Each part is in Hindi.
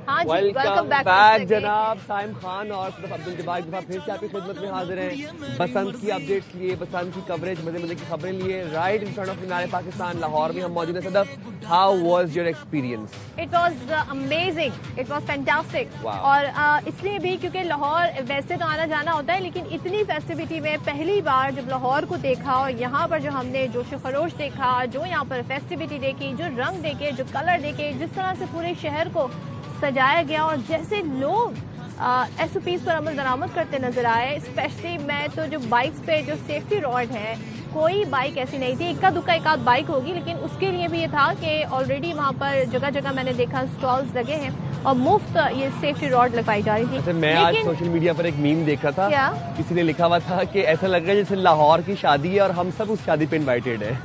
हाँ जी, वेलकम बैक जनाब साइम खान और अब्दुल जब्बार के साथ फिर से आपकी खिदमत में हाजिर हैं बसंत की अपडेट्स लिए, बसंत की कवरेज, मजे मजे की खबरें लिए। Right in front of Minar Pakistan Lahore में हम मौजूद हैं। Sadaf, how was your experience? It was amazing, it was fantastic. और इसलिए भी क्योंकि लाहौर वैसे तो आना जाना होता है, लेकिन इतनी फेस्टिविटी में पहली बार जब लाहौर को देखा और यहाँ पर जो हमने जोश खरोश देखा, जो यहाँ पर फेस्टिविटी देखी, जो रंग देखे, जो कलर देखे, जिस तरह से पूरे शहर को सजाया गया और जैसे लोग SOPs पर अमल दरामद करते नजर आए। स्पेशली मैं तो जो बाइक्स पे जो सेफ्टी रॉड है, कोई बाइक ऐसी नहीं थी, इक्का दुक्का एक आध बाइक होगी, लेकिन उसके लिए भी ये था कि ऑलरेडी वहाँ पर जगह जगह मैंने देखा स्टॉल्स लगे हैं और मुफ्त ये सेफ्टी रॉड लगवाई जा रही थी। अच्छा, मैं आज सोशल मीडिया पर एक मीम देखा था, किसी ने लिखा हुआ था कि ऐसा लग रहा है जैसे लाहौर की शादी है और हम सब उस शादी पे इनवाइटेड है।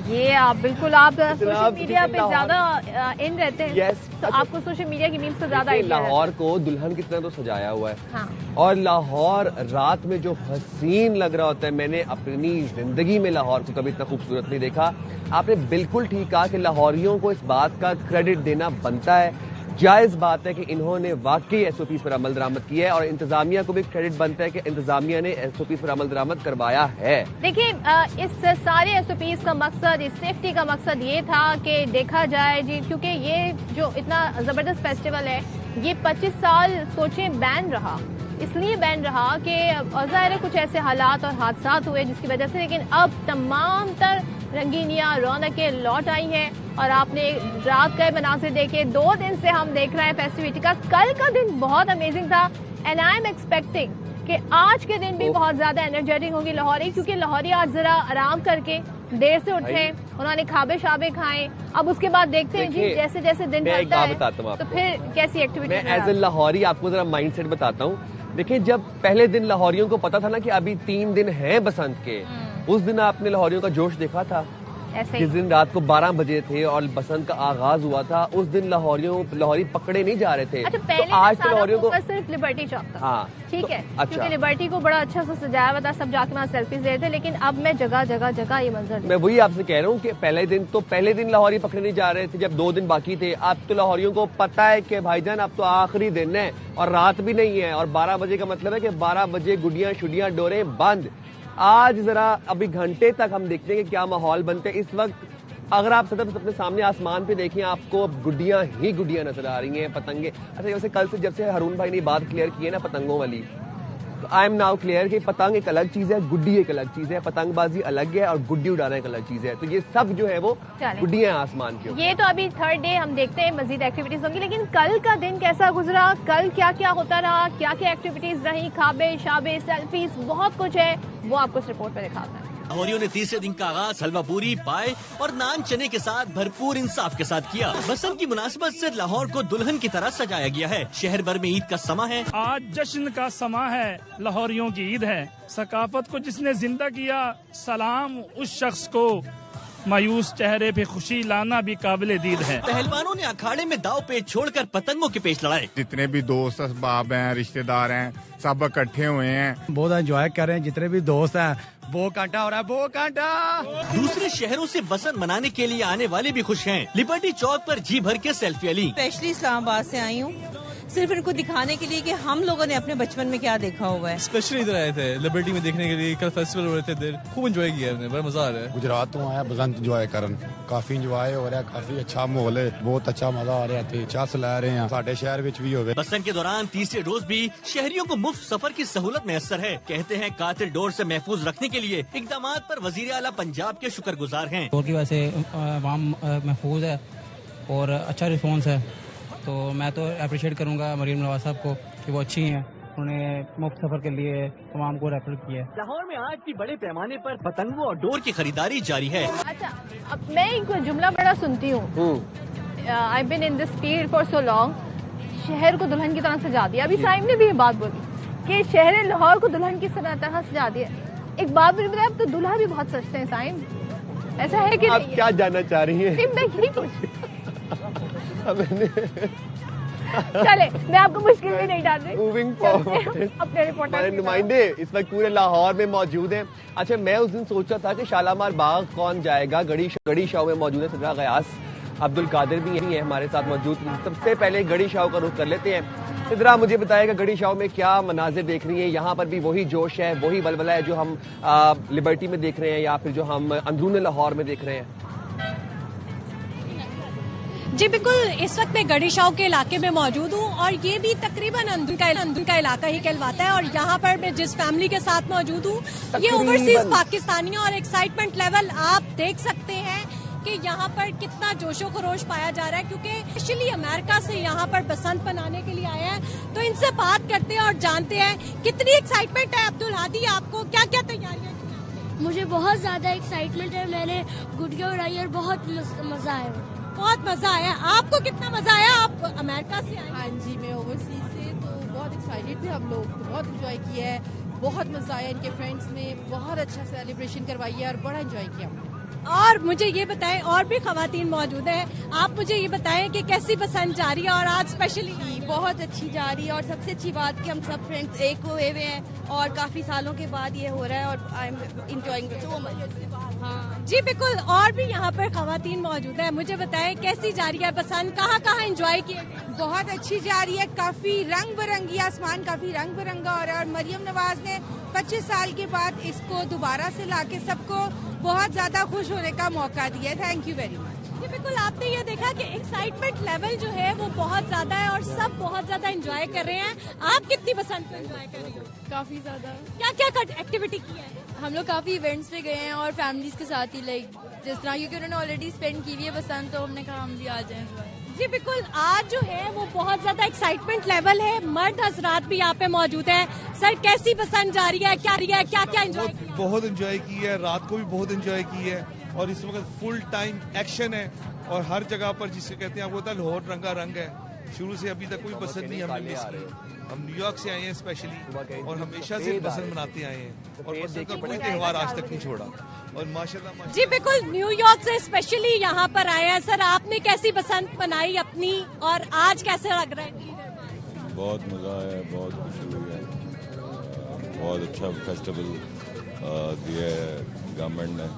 ये आप बिल्कुल, आप सोशल मीडिया पे ज्यादा इन रहते हैं। यस, तो आपको सोशल मीडिया की मीम्स से ज्यादा लाहौर को दुल्हन की तरह तो सजाया हुआ है। हाँ। और लाहौर रात में जो हसीन लग रहा होता है, मैंने अपनी जिंदगी में लाहौर को कभी इतना खूबसूरत नहीं देखा। आपने बिल्कुल ठीक कहा कि लाहौरियों को इस बात का क्रेडिट देना बनता है। जायज बात है कि इन्होंने वाकई SOPs पर अमल दरामद किया है और इंतजामिया को भी क्रेडिट बनता है कि इंतजामिया ने SOPs पर अमल दरामद करवाया है। देखिए, इस सारे SOPs का मकसद, इस सेफ्टी का मकसद ये था कि देखा जाए जी, क्योंकि ये जो इतना जबरदस्त फेस्टिवल है, ये 25 साल सोचें बैन रहा। इसलिए बैन रहा कि ज़ाहिर है कुछ ऐसे हालात और हादसा हुए जिसकी वजह से, लेकिन अब तमाम तर रंगीनियां, रौनकें लौट आई हैं और आपने रात का मनासिर देखे। 2 दिन से हम देख रहे हैं फेस्टिविटी का। कल का दिन बहुत अमेजिंग था एंड आई एम एक्सपेक्टिंग कि आज के दिन भी बहुत ज्यादा एनर्जेटिक होगी लाहौरी, क्योंकि लाहौरी आज जरा आराम करके देर से उठे, उन्होंने खाबे शाबे खाए। अब उसके बाद देखते हैं जी जैसे जैसे दिन बढ़ता है तो फिर कैसी एक्टिविटी। मैं एज ए लाहौरी आपको जरा माइंड सेट बताता हूँ। देखिए, जब पहले दिन लाहौरियों को पता था ना कि अभी 3 दिन हैं बसंत के, उस दिन आपने लाहौरियों का जोश देखा था। जिस दिन रात को 12 बजे थे और बसंत का आगाज हुआ था, उस दिन लाहौरी पकड़े नहीं जा रहे थे। अच्छा, पहले तो आज लाहौरियों को सिर्फ लिबर्टी चौक था। हाँ, ठीक है, अच्छा, क्योंकि लिबर्टी को बड़ा अच्छा से सजाया हुआ था, सब जाके वहाँ सेल्फीज ले रहे थे, लेकिन अब मैं जगह जगह ये मंजर। मैं वही आपसे कह रहा हूँ कि पहले दिन लाहौरी पकड़े नहीं जा रहे थे जब 2 दिन बाकी थे। अब तो लाहौरियों को पता है कि भाईजान अब तो आखिरी दिन है और रात भी नहीं है, और 12 बजे का मतलब है कि 12 बजे गुडियां शुडियां डोरे बंद। आज जरा अभी घंटे तक हम देखते हैं कि क्या माहौल बनते हैं। इस वक्त अगर आप सतत अपने सामने आसमान पे देखें, आपको गुडियां ही गुडियां नजर आ रही हैं, पतंगे। अच्छा, जैसे कल से जब से हरून भाई ने बात क्लियर की है ना पतंगों वाली, तो आई एम नाउ क्लियर कि पतंग एक अलग चीज है, गुड्डी एक अलग चीज है, पतंगबाजी अलग है और गुड्डी उड़ाना एक अलग चीज है। तो ये सब जो है वो गुड्डियां आसमान की। ये तो अभी 3rd डे हम देखते हैं मजीद एक्टिविटीज होंगी, लेकिन कल का दिन कैसा गुजरा, कल क्या क्या होता रहा, क्या क्या एक्टिविटीज रही, खाबे शाबे सेल्फीज, बहुत कुछ है, वो आपको इस रिपोर्ट में दिखाता है। लाहौरियों ने तीसरे दिन का आगाज हलवा पूरी, पाए और नान चने के साथ भरपूर इंसाफ के साथ किया। बसंत की मुनासिबत से लाहौर को दुल्हन की तरह सजाया गया है। शहर भर में ईद का समा है। आज जश्न का समा है, लाहौरियों की ईद है। सकाफत को जिसने जिंदा किया, सलाम उस शख्स को, मायूस चेहरे पे खुशी लाना भी काबिले दीद है। पहलवानों ने अखाड़े में दाव पेच छोड़कर पतंगों के पेच लड़ाए। जितने भी दोस्त असबाब हैं, रिश्तेदार हैं, सब इकट्ठे हुए हैं। बहुत एंजॉय कर रहे हैं, जितने भी दोस्त हैं। वो कांटा हो रहा है, वो कांटा। दूसरे शहरों से बसंत मनाने के लिए आने वाले भी खुश हैं। लिबर्टी चौक पर जी भर के सेल्फी ली। स्पेशली इस्लामाबाद से आई हूँ, सिर्फ इनको दिखाने के लिए कि हम लोगों ने अपने बचपन में क्या देखा हुआ है। स्पेशली इधर आए थे लिबर्टी में देखने के लिए। कल फेस्टिवल हो रहे थे इधर, खूब एंजॉय किया हमने, बड़ा मजा आ रहा है। गुजरात तो आया बसंत एंजॉय करन, काफी एंजॉय हो रहा है, काफी अच्छा माहौल है, बहुत अच्छा मजा आ रहा है। चस लै रहे हैं, साडे शहर विच भी होवे। बसंत के दौरान तीसरे रोज भी शहरियों को मुफ्त सफर की सहूलत मैसर है। कहते हैं कातिल डोर से महफूज रखने के लिए इकदाम पर वजीर आला पंजाब के शुक्रगुजार हैं। डोर की वजह से आवाम महफूज है और अच्छा रिस्पॉन्स है, तो मैं तो अप्रिशिएट करूंगा मरीम नवाज साहब को कि वो अच्छी हैं, उन्होंने मुफ्त सफर के लिए तमाम को रेफर किया है। लाहौर में आज भी बड़े पैमाने पर पतंगों और डोर की खरीदारी जारी है। अच्छा, अब मैं एक जुमला बड़ा सुनती हूँ, I been in this field for so long, शहर को दुल्हन की तरह सजा दिया। अभी साइम ने भी ये बात बोली कि शहर लाहौर को दुल्हन की तरह सजा दिया। एक बात बोली, अब तो दुल्हा भी बहुत सस्ते हैं साइम, ऐसा है कि आप क्या जानना चाह रही हैं? मैं यही पूछ चले, मैं आपको मुश्किल में नहीं डाल रही। मूविंग फॉरवर्ड, अपने रिपोर्टर हमारे नुमाइंदे इस वक्त पूरे लाहौर में मौजूद हैं। अच्छा, मैं उस दिन सोचा था कि शालामार बाग कौन जाएगा, गड़ी शाह में मौजूद है सदरा गयास। अब्दुल कादिर भी यही है हमारे साथ मौजूद। सबसे पहले गढ़ी शाह का रुख कर लेते हैं। सिद्रा, मुझे बताएगा गढ़ी शाह में क्या मनाजिर देख रही है? यहाँ पर भी वही जोश है, वही बलबला है जो हम लिबर्टी में देख रहे हैं या फिर जो हम अंदरून लाहौर में देख रहे हैं? जी बिल्कुल, इस वक्त मैं गढ़ी शाह के इलाके में मौजूद हूँ और ये भी तकरीबन अंदरून का इलाका ही कहलवाता है। और यहाँ पर मैं जिस फैमिली के साथ मौजूद हूँ, ये ओवरसीज पाकिस्तानियों और एक्साइटमेंट लेवल आप देख सकते हैं कि यहाँ पर कितना जोशो खरोश पाया जा रहा है, क्योंकि स्पेशली अमेरिका से यहाँ पर बसंत मनाने के लिए आए हैं। तो इनसे बात करते हैं और जानते हैं कितनी एक्साइटमेंट है। अब्दुल हादी, आपको क्या क्या तैयारियां की? मुझे बहुत ज्यादा एक्साइटमेंट है, मैंने गुड़िया उड़ाई और बहुत मजा आया। बहुत मजा आया। आपको कितना मजा आया? आप अमेरिका से आए? हाँ जी, मैं ओवरसीज से, तो बहुत एक्साइटेड थे हम लोग, तो बहुत एंजॉय किया है, बहुत मजा आया। इनके फ्रेंड्स ने बहुत अच्छा सेलिब्रेशन करवाई है और बड़ा एंजॉय किया। और मुझे ये बताएं, और भी खवातीन मौजूद हैं, आप मुझे ये बताएं कि कैसी पसंद जा रही है और आज स्पेशली? बहुत अच्छी जा रही है और सबसे अच्छी बात कि हम सब फ्रेंड्स एक हुए हुए हैं और काफी सालों के बाद ये हो रहा है और I am enjoying so much. हाँ जी बिल्कुल, और भी यहाँ पर खवातीन मौजूद है। मुझे बताएं कैसी जा रही है पसंद, कहाँ कहाँ एंजॉय किए? बहुत अच्छी जा रही है, काफी रंग बिरंगी, आसमान काफी रंग बिरंगा हो रहा है। और मरियम नवाज ने 25 साल के बाद इसको दोबारा से लाके सबको बहुत ज्यादा खुश होने का मौका दिया। Thank you very much. जी बिल्कुल, आपने ये देखा कि एक्साइटमेंट लेवल जो है वो बहुत ज्यादा है और सब बहुत ज्यादा एंजॉय कर रहे हैं। आप कितनी पसंद को एंजॉय कर रही हो? काफी ज्यादा। क्या क्या एक्टिविटी की है? हम लोग काफी इवेंट्स पे गए हैं और फैमिलीज के साथ ही, लाइक जिस तरह, क्योंकि उन्होंने ऑलरेडी स्पेंड की हुई है बसंत, तो हमने कहा हम भी आ जाएं। जी बिल्कुल, आज जो है वो बहुत ज्यादा एक्साइटमेंट लेवल है। मर्द हजरात भी यहाँ पे मौजूद है। सर, कैसी पसंद जा रही है? क्या क्या एंजॉय? बहुत एंजॉय की है, रात को भी बहुत एंजॉय की है और इस वक्त फुल टाइम एक्शन है और हर जगह पर जिसे कहते हैं, वो होता है लाहौर रंगा रंग है। शुरू से अभी तक कोई बसंत नहीं हमने मिस की। हम न्यूयॉर्क से आए हैं स्पेशली और हमेशा से बसंत मनाते आए हैं और बसंत का कोई त्योहार आज तक नहीं छोड़ा। और माशाल्लाह जी बिल्कुल, न्यूयॉर्क से स्पेशली यहाँ पर आए हैं। सर, आपने कैसी बसंत मनाई अपनी और आज कैसे लग रहा है? बहुत मजा आया, बहुत खुशी हुई है, बहुत अच्छा फेस्टिवल दिया है गवर्नमेंट ने।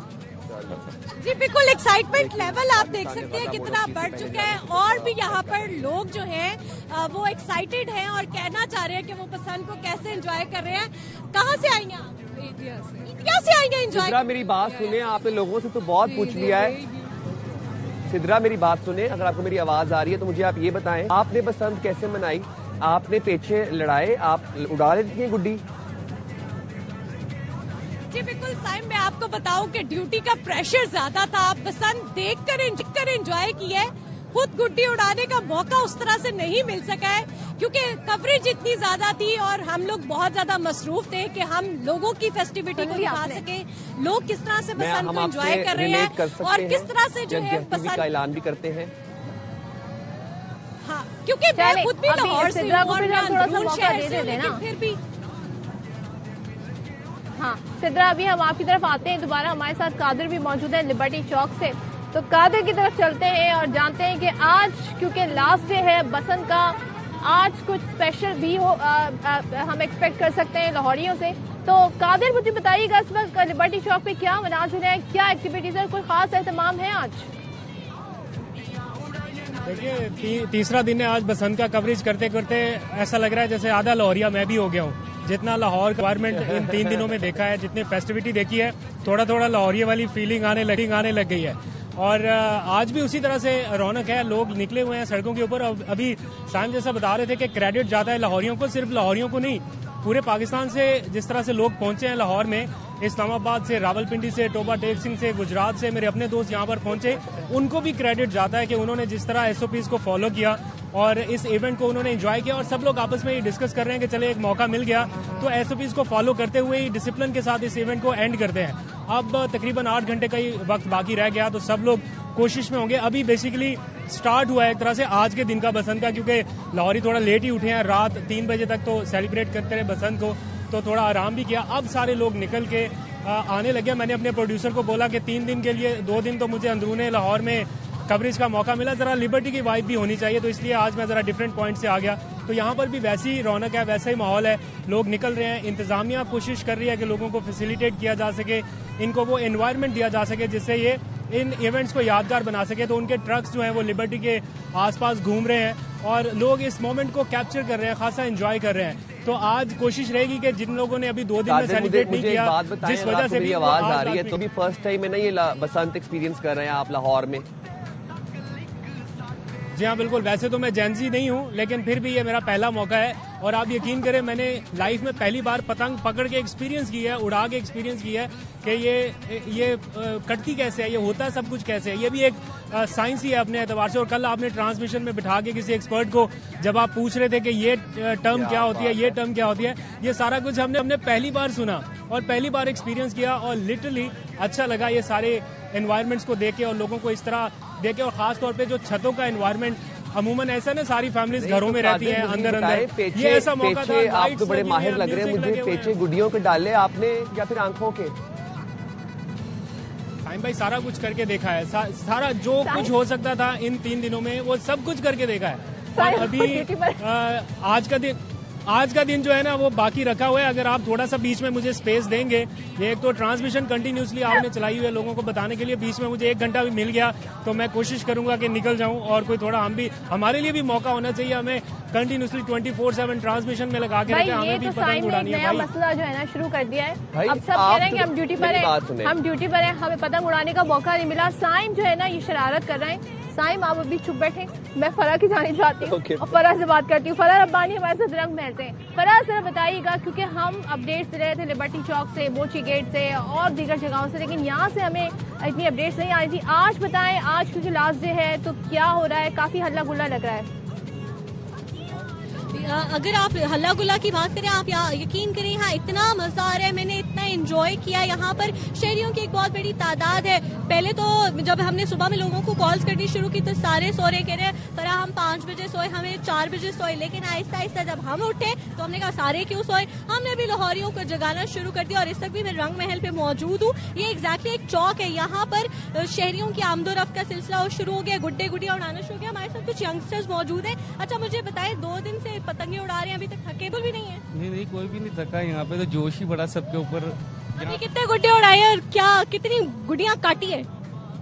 जी बिल्कुल, एक्साइटमेंट लेवल आप देख सकते हैं कितना बढ़ चुका है और भी यहाँ पर लोग जो हैं वो एक्साइटेड हैं और कहना चाह रहे हैं कि वो पसंद को कैसे एंजॉय कर रहे हैं। कहाँ से आई हैं आप? इंडिया से आई हैं एंजॉय? सिद्रा, मेरी बात सुने, आपने लोगों से तो बहुत पूछ लिया है। सिद्रा, मेरी बात सुने, अगर आपको मेरी आवाज आ रही है तो मुझे आप ये बताएं, आपने बसंत कैसे मनाई? आपने पेचे लड़ाए, आप उड़ा रही थी गुड्डी? जी बिल्कुल साइम, मैं आपको बताऊं कि ड्यूटी का प्रेशर ज्यादा था। आप बसंत देखकर एंजॉय किया है। खुद गुड्डी उड़ाने का मौका उस तरह से नहीं मिल सका है क्योंकि कवरेज इतनी ज्यादा थी और हम लोग बहुत ज्यादा मसरूफ थे कि हम लोगों की फेस्टिविटी को दिखा सके, लोग किस तरह से बसंत को एंजॉय कर रहे हैं और किस तरह से जो है बसंत का ऐलान भी करते हैं। हाँ, क्योंकि मैं खुद भी लाहौर से हूं और मैं अंदरून शहर से हूं, लेकिन फिर भी। हाँ सिद्रा, अभी हम आपकी तरफ आते हैं दोबारा। हमारे साथ कादिर भी मौजूद है लिबर्टी चौक से, तो कादिर की तरफ चलते हैं और जानते हैं कि आज क्योंकि लास्ट डे है बसंत का, आज कुछ स्पेशल भी हो हम एक्सपेक्ट कर सकते हैं लाहौरियों से। तो कादिर, मुझे बताइएगा इस वक्त लिबर्टी चौक पे क्या मनाजिर है, क्या एक्टिविटीज है, कोई खास एहतमाम है आज? देखिए, तीसरा दिन है आज बसंत का। कवरेज करते करते ऐसा लग रहा है जैसे आधा लाहौरिया मैं भी हो गया हूँ। जितना लाहौर गवर्नमेंट इन 3 दिनों में देखा है, जितनी फेस्टिविटी देखी है, थोड़ा थोड़ा लाहौरिया वाली फीलिंग आने लग गई है। और आज भी उसी तरह से रौनक है, लोग निकले हुए हैं सड़कों के ऊपर। अभी साइम जैसा बता रहे थे कि क्रेडिट जाता है लाहौरियों को, सिर्फ लाहौरियों को नहीं, पूरे पाकिस्तान से जिस तरह से लोग पहुंचे हैं लाहौर में, इस्लामाबाद से, रावलपिंडी से, टोबा टेक सिंह से, गुजरात से, मेरे अपने दोस्त यहाँ पर पहुंचे, उनको भी क्रेडिट जाता है कि उन्होंने जिस तरह SOPs को फॉलो किया और इस इवेंट को उन्होंने एंजॉय किया। और सब लोग आपस में ये डिस्कस कर रहे हैं कि चले एक मौका मिल गया तो SOPs को फॉलो करते हुए ही डिसिप्लिन के साथ इस इवेंट को एंड करते हैं। अब तकरीबन 8 घंटे का ही वक्त बाकी रह गया, तो सब लोग कोशिश में होंगे। अभी बेसिकली स्टार्ट हुआ है एक तरह से आज के दिन का बसंत का, क्योंकि लाहौरी थोड़ा लेट ही उठे हैं, रात 3 बजे तक तो सेलिब्रेट करते रहे बसंत को, तो थोड़ा आराम भी किया। अब सारे लोग निकल के आने लगे। मैंने अपने प्रोड्यूसर को बोला कि 3 दिन के लिए 2 दिन तो मुझे अंदरूने लाहौर में कवरेज का मौका मिला, जरा लिबर्टी की वाइब भी होनी चाहिए, तो इसलिए आज मैं जरा डिफरेंट पॉइंट से आ गया। तो यहाँ पर भी वैसी ही रौनक है, वैसा ही माहौल है, लोग निकल रहे हैं। इंतजामिया कोशिश कर रही है कि लोगों को फैसिलिटेट किया जा सके, इनको वो एनवायरनमेंट दिया जा सके जिससे ये इन इवेंट्स को यादगार बना सके। तो उनके ट्रक्स जो हैं वो लिबर्टी के आसपास घूम रहे हैं और लोग इस मोमेंट को कैप्चर कर रहे हैं, खासा एंजॉय कर रहे हैं। तो आज कोशिश रहेगी कि जिन लोगों ने अभी 2 दिन में सेलिब्रेट नहीं किया, जिस वजह से भी आवाज आ रही है, तो भी फर्स्ट टाइम है ना ये बसंत एक्सपीरियंस कर रहे हैं आप लाहौर में? जी हाँ बिल्कुल, वैसे तो मैं जेंजी नहीं हूँ, लेकिन फिर भी ये मेरा पहला मौका है और आप यकीन करें मैंने लाइफ में पहली बार पतंग पकड़ के एक्सपीरियंस किया है, उड़ा के एक्सपीरियंस किया है कि ये कटती कैसे है, ये होता है सब कुछ कैसे है। ये भी एक साइंस ही है अपने एतबार से। और कल आपने ट्रांसमिशन में बिठा के किसी एक्सपर्ट को जब आप पूछ रहे थे कि ये टर्म क्या होती है, ये टर्म क्या होती है, ये सारा कुछ हमने पहली बार सुना और पहली बार एक्सपीरियंस किया और लिटरली अच्छा लगा ये सारे एनवायरमेंट्स को देख के और लोगों को इस तरह देखे। और खास तौर पे जो छतों का एनवायरनमेंट, अमूमन ऐसा ना सारी फैमिलीज घरों में रहती हैं अंदर अंदर, ये ऐसा मौका था। आप तो बड़े माहिर लग रहे हैं मुझे, पेचे गुडियों के डाले आपने या फिर आंखों के? साइम भाई सारा कुछ करके देखा है, सारा जो कुछ हो सकता था इन 3 दिनों में वो सब कुछ करके देखा है। और अभी आज का दिन जो है ना वो बाकी रखा हुआ है। अगर आप थोड़ा सा बीच में मुझे स्पेस देंगे, ये एक तो ट्रांसमिशन कंटिन्यूसली आपने चलाई हुई है लोगों को बताने के लिए, बीच में मुझे 1 घंटा भी मिल गया तो मैं कोशिश करूंगा कि निकल जाऊं और कोई थोड़ा हमारे लिए भी मौका होना चाहिए, हमें कंटिन्यूसली 24/7 ट्रांसमिशन में लगा के रखें, हमें भी पतंग उड़ानी है। भाई मसला जो है ना शुरू कर दिया है, अब सब कह रहे हैं कि हम ड्यूटी पर हैं, हम ड्यूटी पर हैं, हमें पतंग उड़ाने का मौका नहीं मिला। साइम जो है ना ये शरारत कर रहे हैं। साइम आप अभी चुप बैठे, मैं फरा की जाने चाहती हूँ और फरा से बात करती हूँ। फरा रब्बानी हमारे साथ रंग महलते हैं। फरा जरा बताइएगा, क्योंकि हम अपडेट्स दे रहे थे लिबर्टी चौक से, बोची गेट से और दीगर जगहों से, लेकिन यहाँ से हमें इतनी अपडेट्स नहीं आई थी। आज बताएं, आज क्योंकि लास्ट डे है तो क्या हो रहा है? काफी हल्ला गुल्ला लग रहा है। अगर आप हल्ला गुल्ला की बात करें, आप यहाँ यकीन करें यहाँ इतना मजा आ रहा है, मैंने इतना एंजॉय किया। यहाँ पर शहरियों की एक बहुत बड़ी तादाद है। पहले तो जब हमने सुबह में लोगों को कॉल्स करनी शुरू की तो सारे सो रहे, कह रहे पर हम 5 बजे सोए, हमें 4 बजे सोए, लेकिन आहिस्ता आहिस्ता जब हम उठे तो हमने कहा सारे क्यों सोए, हमने भी लाहौरियों को जगाना शुरू कर दिया। और इस वक्त भी मैं रंग महल पे मौजूद हूँ। ये एग्जैक्टली एक चौक है, यहाँ पर शहरियों की आमदोरफ्त का सिलसिला शुरू हो गया, गुड्डे गुड़िया उड़ाना शुरू हो गया। हमारे साथ कुछ यंगस्टर्स मौजूद है। अच्छा मुझे बताएं, 2 दिन से पतंगे उड़ा रहे हैं, अभी तक थके भी नहीं है? नहीं कोई भी नहीं थका, यहाँ पे तो जोश ही बड़ा सबके ऊपर। अभी कितने गुड्डे उड़ाए और क्या कितनी गुड़ियाँ काटी है?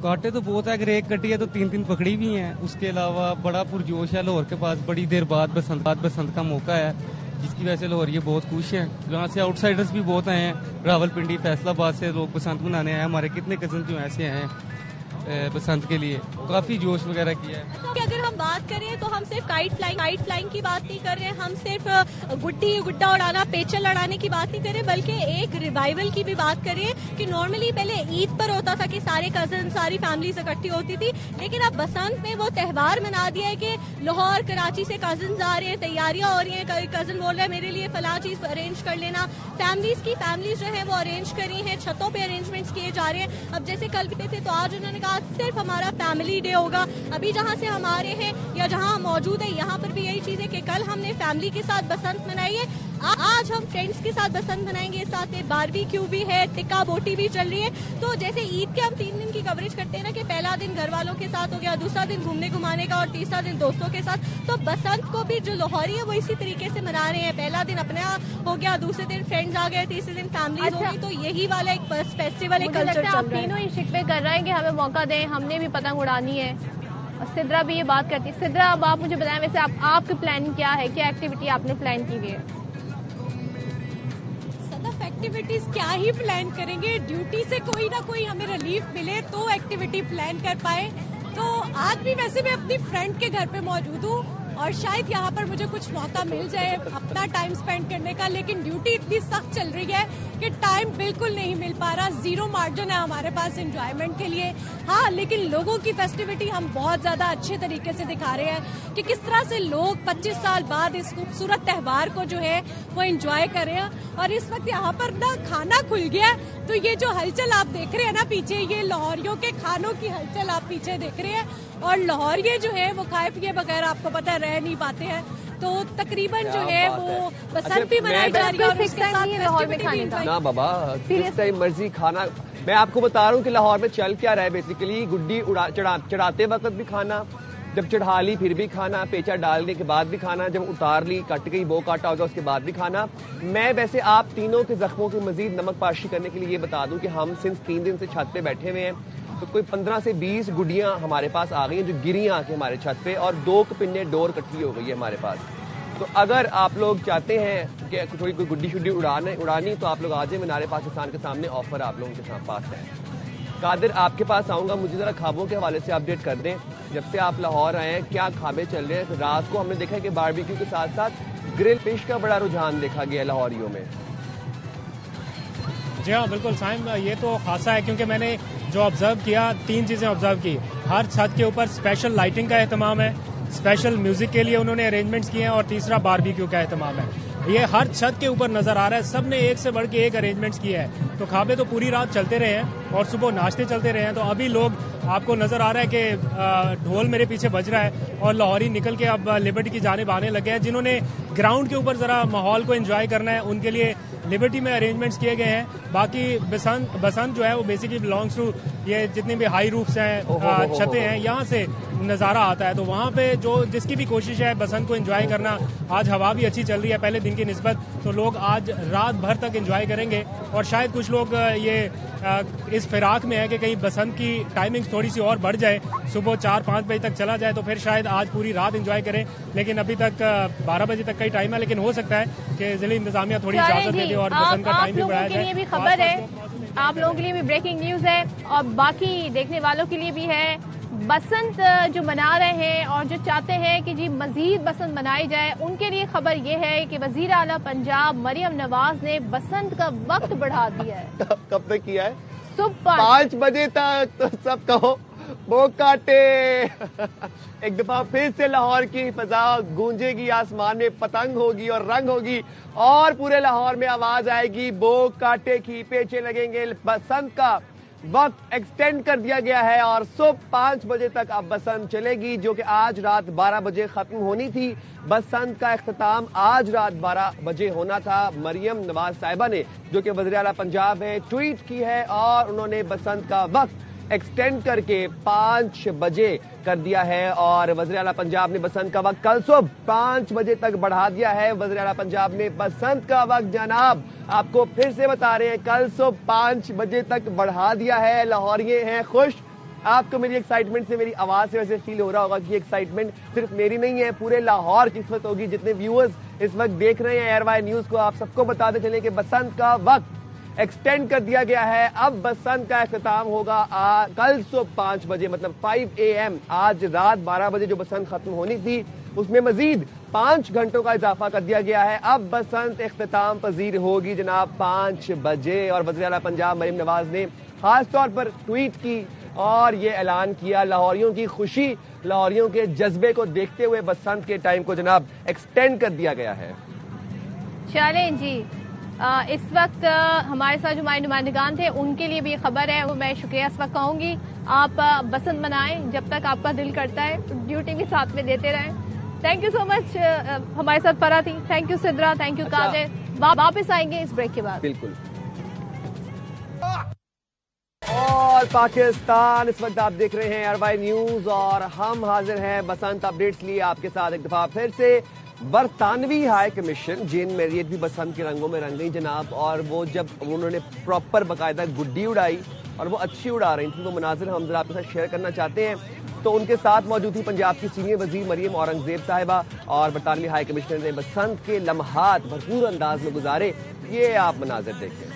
काटे तो बहुत है, अगर एक कटी है तो 3 पकड़ी भी हैं। उसके अलावा बड़ा पुरजोश है लाहौर के पास, बड़ी देर बाद बसंत का मौका है, जिसकी वजह से लाहौरिये बहुत खुश हैं। यहाँ से आउटसाइडर्स भी बहुत आए हैं, रावलपिंडी फैसलाबाद से लोग बसंत मनाने आए। हमारे कितने कजन जो ऐसे आए हैं बसंत के लिए, काफी जोश वगैरह किया है। तो अगर हम बात करें तो हम सिर्फ काइट फ्लाइंग की बात नहीं कर रहे हैं, हम सिर्फ गुड्डा उड़ाना, पेचल लड़ाने की बात नहीं कर रहे, बल्कि एक रिवाइवल की भी बात कर रहे हैं कि नॉर्मली पहले ईद पर होता था कि सारे कजन, सारी फैमिलीज इकट्ठी होती थी, लेकिन अब बसंत में वो त्यौहार मना दिया है कि लाहौर कराची से कजन आ रहे हैं, तैयारियां हो रही हैं, कजन बोल रहे हैं मेरे लिए फला चीज अरेंज कर लेना। फैमिलीज जो है वो अरेंज करी है, छतों पे अरेंजमेंट्स किए जा रहे हैं। अब जैसे कल भी थे तो आज उन्होंने कहा सिर्फ हमारा फैमिली डे होगा। अभी जहाँ से हम आ रहे हैं या जहाँ हम मौजूद है, यहाँ पर भी यही चीज है कि कल हमने फैमिली के साथ बसंत मनाई है, आज हम फ्रेंड्स के साथ बसंत मनाएंगे। साथ में बारबेक्यू भी है, टिक्का बोटी भी चल रही है। तो जैसे ईद के हम 3 दिन की कवरेज करते हैं ना कि पहला दिन घर वालों के साथ हो गया, दूसरा दिन घूमने घुमाने का और तीसरा दिन दोस्तों के साथ, तो बसंत को भी जो लाहौरी है वो इसी तरीके से मना रहे हैं। पहला दिन अपना हो गया, दूसरे दिन फ्रेंड्स आ गए, तीसरे दिन फैमिली होगी। तो यही वाला एक फेस्टिवल, एक कल्चर चल रहा है। आप तीनों ही शिकवे कर रहे हैं कि हमें मौका दें, हमने भी पतंग उड़ानी है। और सिद्रा भी ये बात करती है। सिद्रा अब आप मुझे बताएं, वैसे आपकी प्लानिंग क्या है, क्या एक्टिविटी आपने प्लान की हुई है? एक्टिविटीज क्या ही प्लान करेंगे, ड्यूटी से कोई ना कोई हमें रिलीफ मिले तो एक्टिविटी प्लान कर पाए। तो आज भी वैसे मैं अपनी फ्रेंड के घर पे मौजूद हूँ और शायद यहाँ पर मुझे कुछ मौका मिल जाए अपना टाइम स्पेंड करने का, लेकिन ड्यूटी इतनी सख्त चल रही है कि टाइम बिल्कुल नहीं मिल पा रहा, 0 मार्जिन है हमारे पास एंजॉयमेंट के लिए। हाँ, लेकिन लोगों की फेस्टिविटी हम बहुत ज्यादा अच्छे तरीके से दिखा रहे हैं कि किस तरह से लोग 25 साल बाद इस खूबसूरत त्यौहार को जो है वो एंजॉय कर रहे हैं। और इस वक्त यहाँ पर ना खाना खुल गया, तो ये जो हलचल आप देख रहे हैं ना पीछे, ये लाहौरियों के खानों की हलचल आप पीछे देख रहे हैं। और लाहौरिये जो है वो खाए पिए बगैर आपको पता रह नहीं पाते हैं। तो तकरीबन जो है वो बसंत भी मनाई जा रही है और उसके साथ लाहौर में खाने का ना बाबा, जिस टाइम मर्जी खाना। मैं आपको बता रहा हूँ कि लाहौर में चल क्या रहा है बेसिकली, गुड्डी चढ़ाते वक्त भी खाना, जब चढ़ा ली फिर भी खाना, पेचा डालने के बाद भी खाना, जब उतार ली कट गई बो काटा होगा उसके बाद भी खाना। मैं वैसे आप तीनों के जख्मों की मजीद नमक पाशी करने के लिए ये बता दूं कि हम सिंस 3 दिन से छत पे बैठे हुए हैं। तो कोई 15 से 20 गुड्डियां हमारे पास आ गई हैं जो गिरी आके हमारे छत पे, और 2 पिन्ने डोर इकट्ठी हो गई है हमारे पास। तो अगर आप लोग चाहते हैं कि थोड़ी कोई गुड्डी शुड्डी उड़ानी तो आप लोग आ जाए, मीनार पाकिस्तान के सामने ऑफर आप लोगों के पास है। कादिर, आपके पास आऊँगा, मुझे ज़रा ख्वाबों के हवाले से अपडेट कर दें। जब से आप लाहौर आए हैं क्या ख्वाबें चल रहे हैं? रात को हमने देखा है कि बारबेक्यू के साथ साथ ग्रिल फिश का बड़ा रुझान देखा गया लाहौरियों में। जी हाँ, बिल्कुल साइम, ये तो खासा है क्योंकि मैंने जो ऑब्जर्व किया, 3 चीज़ें ऑब्जर्व की। हर छत के ऊपर स्पेशल लाइटिंग का एहतमाम है, स्पेशल म्यूजिक के लिए उन्होंने अरेंजमेंट्स किए हैं, और तीसरा बारबेक्यू का एहतमाम है। ये हर छत के ऊपर नजर आ रहा है, सबने एक से बढ़ के एक अरेंजमेंट्स किए हैं। तो खाबे तो पूरी रात चलते रहे हैं और सुबह नाश्ते चलते रहे हैं। तो अभी लोग, आपको नजर आ रहा है कि ढोल मेरे पीछे बज रहा है और लाहौरी निकल के अब लिबर्टी की जानिब आने लगे हैं। जिन्होंने ग्राउंड के ऊपर जरा माहौल को एंजॉय करना है उनके लिए लिबर्टी में अरेंजमेंट्स किए गए हैं। बाकी बसंत जो है वो बेसिकली बिलोंग्स टू ये जितनी भी हाई रूफ्स हैं, छतें हैं, यहाँ से नज़ारा आता है। तो वहाँ पे जो जिसकी भी कोशिश है बसंत को एंजॉय करना, आज हवा भी अच्छी चल रही है पहले दिन की निस्बत, तो लोग आज रात भर तक एंजॉय करेंगे। और शायद कुछ लोग ये इस फिराक में है कि कहीं बसंत की टाइमिंग थोड़ी सी और बढ़ जाए, सुबह 4-5 बजे तक चला जाए, तो फिर शायद आज पूरी रात एंजॉय करें। लेकिन अभी तक 12 बजे तक का ही टाइम है, लेकिन हो सकता है कि जिले इंतजामिया थोड़ी इजाजत दे दे और बसंत का टाइम भी बढ़ाया जाए। आप लोगों के लिए भी खबर है, आप लोगों के लिए भी ब्रेकिंग न्यूज है और बाकी देखने वालों के लिए भी है। बसंत जो मना रहे हैं और जो चाहते हैं कि जी मजीद बसंत मनाई जाए, उनके लिए खबर ये है कि वजीर आला पंजाब मरियम नवाज ने बसंत का वक्त बढ़ा दिया है। कब तक किया है? सुबह 5 बजे तक। तो सब कहो वो काटे। एक दफा फिर से लाहौर की फिजा गूंजेगी, आसमान में पतंग होगी और रंग होगी और पूरे लाहौर में आवाज आएगी बो काटे की, पेचे लगेंगे। बसंत का वक्त एक्सटेंड कर दिया गया है और सुबह 5 बजे तक अब बसंत चलेगी, जो कि आज रात 12 बजे खत्म होनी थी। बसंत का इख्तिताम आज रात 12 बजे होना था। मरियम नवाज साहिबा ने, जो कि वज़ीर आला पंजाब है, ट्वीट की है और उन्होंने बसंत का वक्त एक्सटेंड करके 5 बजे कर दिया है और वज़ीर आला पंजाब ने बसंत का वक्त कल सुबह 5 बजे तक बढ़ा दिया है। वज़ीर आला पंजाब ने बसंत का वक्त जनाब आपको फिर से बता रहे हैं, कल सुबह 5 बजे तक बढ़ा दिया है। लाहौरिये हैं खुश। आपको मेरी एक्साइटमेंट से, मेरी आवाज से वैसे फील हो रहा होगा कि एक्साइटमेंट सिर्फ मेरी नहीं है, पूरे लाहौर की इस वक्त होगी। जितने व्यूअर्स इस वक्त देख रहे हैं एयरवाई न्यूज को, आप सबको बताते चले कि बसंत का वक्त एक्सटेंड कर दिया गया है। अब बसंत का इख्तिताम होगा कल सुबह 5 बजे, मतलब 5 AM। आज रात 12 बजे जो बसंत खत्म होनी थी उसमें मजीद 5 घंटों का इजाफा कर दिया गया है। अब बसंत इख्तिताम पजीर होगी जनाब 5 बजे। और वज़ीर आला पंजाब मरियम नवाज ने खास तौर पर ट्वीट की और ये ऐलान किया, लाहौरियों की खुशी, लाहौरियों के जज्बे को देखते हुए बसंत के टाइम को जनाब एक्सटेंड कर दिया गया है। चलें जी, इस वक्त हमारे साथ जो हमारे नुमाइंदगान थे उनके लिए भी खबर है, वो मैं शुक्रिया इस वक्त कहूंगी। आप बसंत मनाएं जब तक आपका दिल करता है, ड्यूटी भी साथ में देते रहें। Thank you so much. हमारे साथ फरा थी, thank you Sidra, thank you Qadir. वापस आएंगे इस ब्रेक के बाद। बिल्कुल। और पाकिस्तान, इस वक्त आप देख रहे हैं एयरवाई न्यूज और हम हाजिर हैं बसंत अपडेट्स लिए आपके साथ एक दफा फिर से। बरतानवी हाई कमीशन जेन मैरियट भी बसंत के रंगों में रंग गई जनाब, और वो जब उन्होंने प्रॉपर बाकायदा गुड्डी उड़ाई और वो अच्छी उड़ा रही थी, वो मनाजिर हम जरा आपके साथ शेयर करना चाहते हैं। तो उनके साथ मौजूद थी पंजाब की सीनियर वजीर मरियम औरंगजेब साहिबा और बरतानवी हाई कमिश्नर ने बसंत के लम्हात भरपूर अंदाज में गुजारे। ये आप मनाजिर देखें।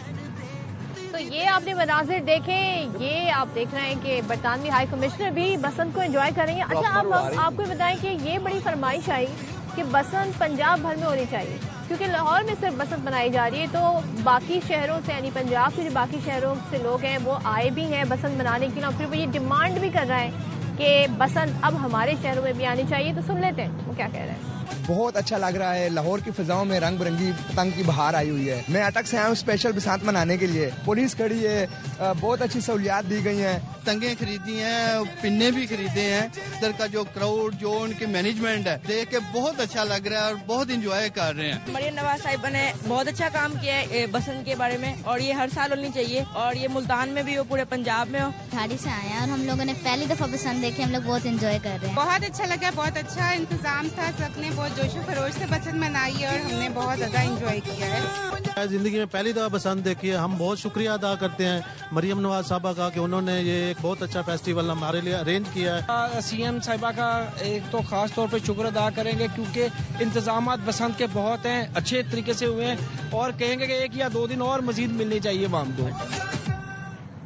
तो ये आपने मनाजिर देखें, ये आप देख रहे हैं कि बरतानवी हाई कमिश्नर भी बसंत को एंजॉय कर रही हैं। अच्छा, आप आपको बताएं कि ये बड़ी फरमाइश आई कि बसंत पंजाब भर में होनी चाहिए, क्योंकि लाहौर में सिर्फ बसंत मनाई जा रही है, तो बाकी शहरों से, यानी पंजाब के जो बाकी शहरों से लोग हैं वो आए भी हैं बसंत मनाने के लिए, फिर वो ये डिमांड भी कर रहे हैं कि बसंत अब हमारे शहरों में भी आनी चाहिए। तो सुन लेते हैं वो क्या कह रहे हैं। बहुत अच्छा लग रहा है, लाहौर की फिजाओं में रंग बिरंगी पतंग की बहार आई हुई है। मैं अटक से आया हूँ स्पेशल बसंत मनाने के लिए। पुलिस खड़ी है, बहुत अच्छी सहूलियात दी गई हैं। तंगे खरीदी हैं, पिन्ने भी खरीदे हैं। इधर का जो क्राउड, जो उनकी मैनेजमेंट है, देख के बहुत अच्छा लग रहा है और बहुत इंजॉय कर रहे हैं। मरियम नवाज साहिबा ने बहुत अच्छा काम किया है बसंत के बारे में, और ये हर साल होनी चाहिए, और ये मुल्तान में भी हो, पूरे पंजाब में हो। ठाड़ी से आए हैं और हम लोगों ने पहली दफा बसंत देखी, हम लोग बहुत एंजॉय कर रहे हैं। बहुत अच्छा लगा, बहुत अच्छा इंतजाम था, सबने बहुत जोशो खरोश से बसंत मनाई और हमने बहुत ज्यादा एंजॉय किया है। जिंदगी में पहली दफा बसंत देखी है। हम बहुत शुक्रिया अदा करते हैं मरियम नवाज साहबा का कि उन्होंने ये एक बहुत अच्छा फेस्टिवल हमारे लिए अरेंज किया है। सीएम साहिबा का एक तो खास तौर पे शुक्र अदा करेंगे क्योंकि इंतजामात बसंत के बहुत हैं, अच्छे तरीके से हुए हैं और कहेंगे कि 1 या 2 दिन और मजीद मिलनी चाहिए वाम को।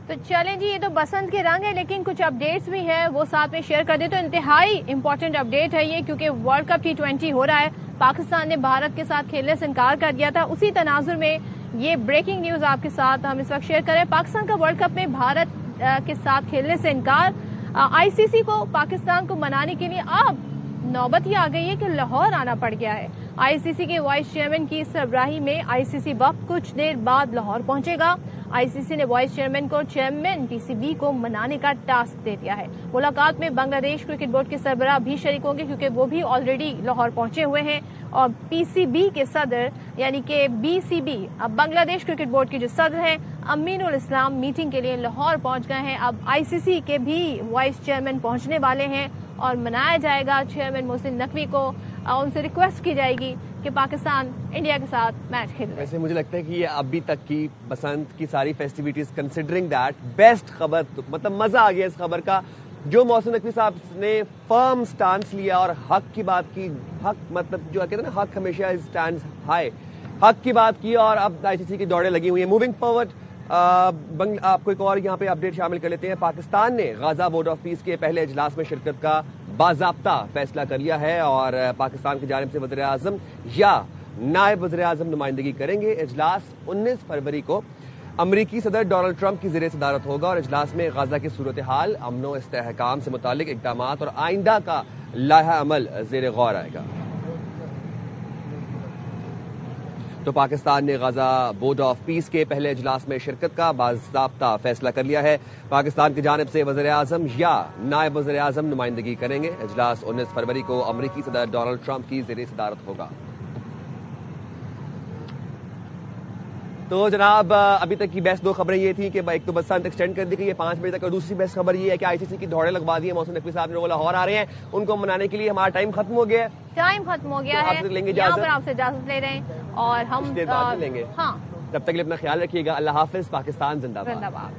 तो चलें जी, ये तो बसंत के रंग है, लेकिन कुछ अपडेट्स भी हैं वो साथ में शेयर कर दे। तो इंतहाई इंपॉर्टेंट अपडेट है ये, क्योंकि वर्ल्ड कप T20 हो रहा है। पाकिस्तान ने भारत के साथ खेलने से इनकार कर दिया था। उसी तनाजुर में ये ब्रेकिंग न्यूज आपके साथ हम इस वक्त शेयर करें। पाकिस्तान का वर्ल्ड कप में भारत के साथ खेलने से इनकार, आईसीसी को पाकिस्तान को मनाने के लिए अब नौबत ही आ गई है कि लाहौर आना पड़ गया है। आईसीसी के वाइस चेयरमैन की सरबराही में आईसीसी वक्त कुछ देर बाद लाहौर पहुंचेगा। आईसीसी ने वाइस चेयरमैन को चेयरमैन पीसीबी को मनाने का टास्क दे दिया है। मुलाकात में बांग्लादेश क्रिकेट बोर्ड के सरबराह भी शरीक होंगे क्योंकि वो भी ऑलरेडी लाहौर पहुंचे हुए हैं। और पीसीबी के सदर यानी कि बीसीबी, अब बांग्लादेश क्रिकेट बोर्ड के जो सदर हैं अमीनुल इस्लाम, मीटिंग के लिए लाहौर पहुंच गए हैं। अब आईसीसी के भी वाइस चेयरमैन पहुंचने वाले हैं और मनाया जाएगा चेयरमैन मोहसिन नकवी को। उनसे रिक्वेस्ट की जाएगी कि पाकिस्तान इंडिया के साथ मैच खेले। वैसे मुझे लगता है कि ये अभी तक की बसंत की सारी फेस्टिविटीज कंसिडरिंग दैट बेस्ट खबर, मतलब मजा आ गया इस खबर का। जो मोहसिन नकवी साहब ने फर्म स्टांस लिया और हक की बात की, हक मतलब जो कहते हैं ना, हक हमेशा स्टैंड्स हाई, हक की बात की और अब आईसीसी की दौड़ें लगी हुई है। मूविंग फॉरवर्ड, आपको एक और यहाँ पे अपडेट शामिल कर लेते हैं। पाकिस्तान ने गाजा बोर्ड ऑफ पीस के पहले इजलास में शिरकत का बाज़ाब्ता फैसला कर लिया है और पाकिस्तान की जानिब से वज़ीर आज़म या नायब वज़ीर आज़म नुमाइंदगी करेंगे। इजलास 19 फरवरी को अमरीकी सदर डोनाल्ड ट्रंप की ज़ेरे सदारत होगा और इजलास में गाजा की सूरत हाल, अमनो इस्तेहकाम से मुतालिक इक़दामात और आइंदा का लाहा अमल ज़ेरे गौर आएगा। तो पाकिस्तान ने गाजा बोर्ड ऑफ पीस के पहले इजलास में शिरकत का बाज़ाब्ता फैसला कर लिया है। पाकिस्तान की जानिब से वज़ीर आज़म या नायब वज़ीर आज़म नुमाइंदगी करेंगे। इजलास 19 फरवरी को अमरीकी सदर डोनाल्ड ट्रंप की ज़ेरे सदारत होगा। तो जनाब, अभी तक की बेस्ट 2 खबरें ये थी कि एक तो बसंत एक्सटेंड कर दी गई है 5 बजे तक, और दूसरी बेस्ट खबर ये है कि आईसीसी की दौड़ें लगवा दी है। मोहसिन नकवी साहब ने वो लाहौर आ रहे हैं, उनको मनाने के लिए। हमारा टाइम खत्म हो गया है, टाइम खत्म हो गया है, यहाँ पर आपसे इजाजत ले रहे हैं और हम लेंगे। हाँ, तब तक के लिए अपना ख्याल रखिएगा। अल्लाह हाफिज। पाकिस्तान जिंदाबाद।